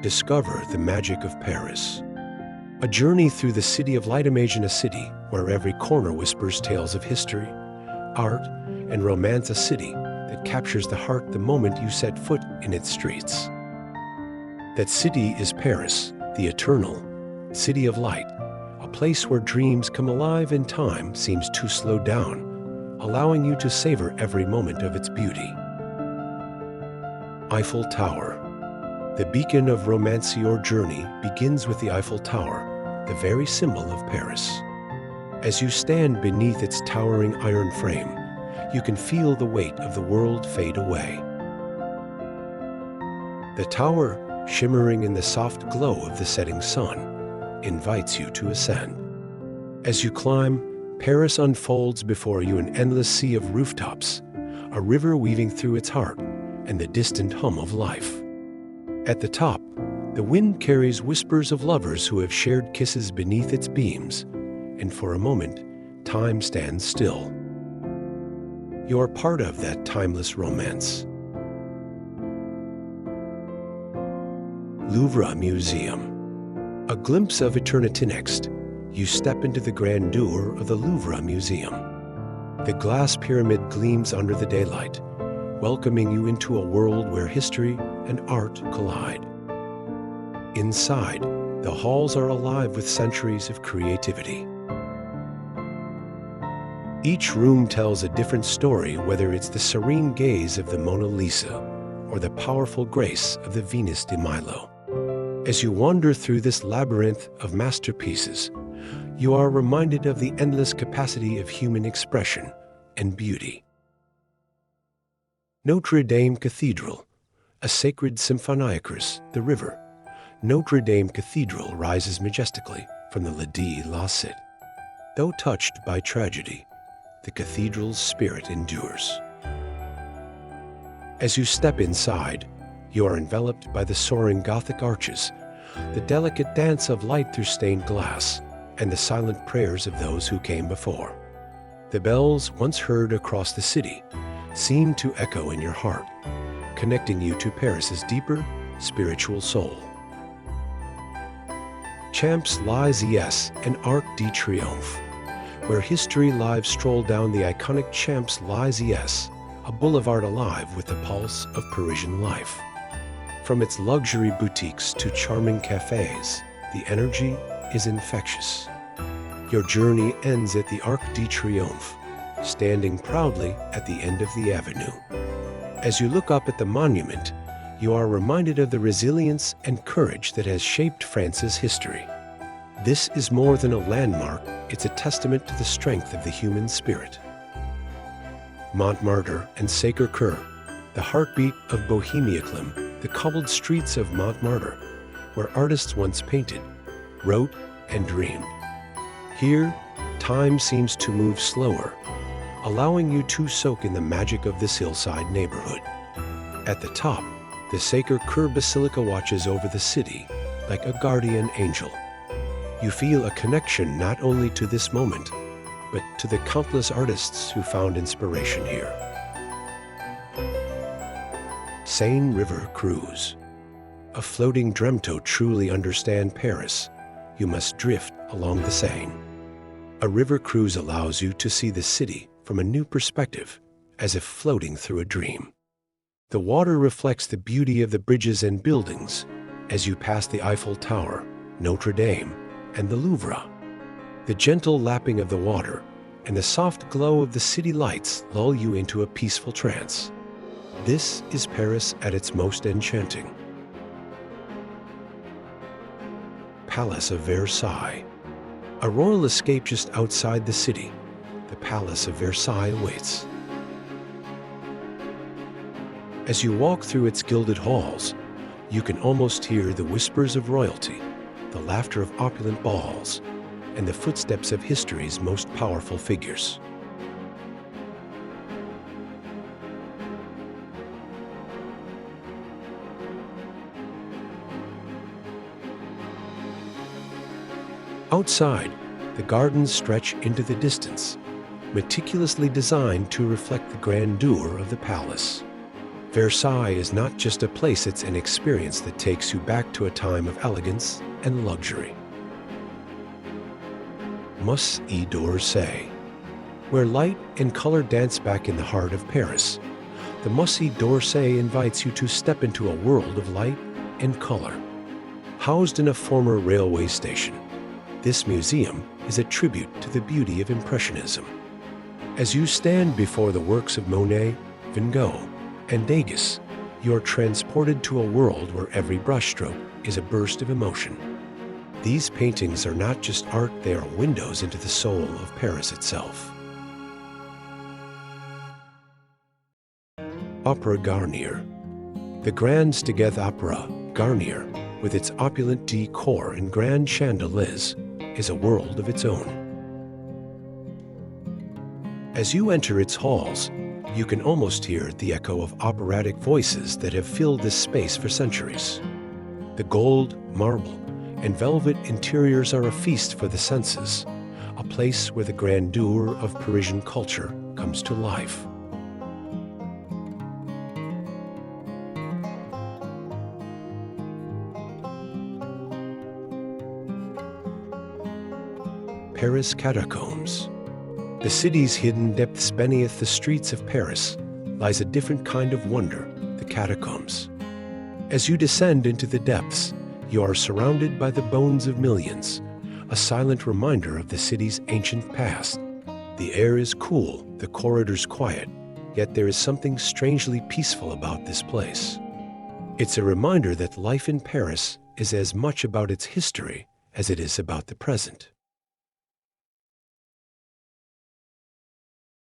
Discover the magic of Paris. A journey through the city of light. Imagine a city where every corner whispers tales of history, art, and romance. A city that captures the heart the moment you set foot in its streets. That city is Paris, the eternal city of light, a place where dreams come alive and time seems to slow down, allowing you to savor every moment of its beauty. Eiffel Tower. The beacon of romance. Your journey begins with the Eiffel Tower, the very symbol of Paris. As you stand beneath its towering iron frame, you can feel the weight of the world fade away. The tower, shimmering in the soft glow of the setting sun, invites you to ascend. As you climb, Paris unfolds before you, an endless sea of rooftops, a river weaving through its heart, and the distant hum of life. At the top, the wind carries whispers of lovers who have shared kisses beneath its beams, and for a moment, time stands still. You are part of that timeless romance. Louvre Museum. A glimpse of eternity. Next, you step into the grandeur of the Louvre Museum. The glass pyramid gleams under the daylight, welcoming you into a world where history and art collide. Inside, the halls are alive with centuries of creativity. Each room tells a different story, whether it's the serene gaze of the Mona Lisa or the powerful grace of the Venus de Milo. As you wander through this labyrinth of masterpieces, you are reminded of the endless capacity of human expression and beauty. Notre-Dame Cathedral, a sacred symphoniacris, the river. Notre-Dame Cathedral rises majestically from the Ledi La Cite. Though touched by tragedy, the cathedral's spirit endures. As you step inside, you are enveloped by the soaring Gothic arches, the delicate dance of light through stained glass, and the silent prayers of those who came before. The bells once heard across the city seem to echo in your heart, connecting you to Paris's deeper spiritual soul. Champs-Élysées and Arc de Triomphe, where history lives stroll down the iconic Champs-Élysées, a boulevard alive with the pulse of Parisian life. From its luxury boutiques to charming cafes, the energy is infectious. Your journey ends at the Arc de Triomphe, standing proudly at the end of the avenue. As you look up at the monument, you are reminded of the resilience and courage that has shaped France's history. This is more than a landmark, it's a testament to the strength of the human spirit. Montmartre and Sacré-Cœur, the heartbeat of Bohemia. The cobbled streets of Montmartre, where artists once painted, wrote, and dreamed. Here, time seems to move slower, allowing you to soak in the magic of this hillside neighborhood. At the top, the Sacré-Cœur Basilica watches over the city like a guardian angel. You feel a connection not only to this moment, but to the countless artists who found inspiration here. Seine River Cruise. A floating dream. To truly understand Paris, you must drift along the Seine. A river cruise allows you to see the city from a new perspective, as if floating through a dream. The water reflects the beauty of the bridges and buildings as you pass the Eiffel Tower, Notre Dame, and the Louvre. The gentle lapping of the water and the soft glow of the city lights lull you into a peaceful trance. This is Paris at its most enchanting. Palace of Versailles. A royal escape just outside the city, the Palace of Versailles awaits. As you walk through its gilded halls, you can almost hear the whispers of royalty, the laughter of opulent balls, and the footsteps of history's most powerful figures. Outside, the gardens stretch into the distance, meticulously designed to reflect the grandeur of the palace. Versailles is not just a place, it's an experience that takes you back to a time of elegance and luxury. Musée d'Orsay, where light and color dance back in the heart of Paris. The Musée d'Orsay invites you to step into a world of light and color. Housed in a former railway station, this museum is a tribute to the beauty of Impressionism. As you stand before the works of Monet, Van Gogh, and Degas, you're transported to a world where every brushstroke is a burst of emotion. These paintings are not just art, they are windows into the soul of Paris itself. Opera Garnier. The Grand Stégeth Opera Garnier, with its opulent decor and grand chandeliers, is a world of its own. As you enter its halls, you can almost hear the echo of operatic voices that have filled this space for centuries. The gold, marble, and velvet interiors are a feast for the senses, a place where the grandeur of Parisian culture comes to life. Paris Catacombs. The city's hidden depths beneath the streets of Paris lies a different kind of wonder, the catacombs. As you descend into the depths, you are surrounded by the bones of millions, a silent reminder of the city's ancient past. The air is cool, the corridors quiet, yet there is something strangely peaceful about this place. It's a reminder that life in Paris is as much about its history as it is about the present.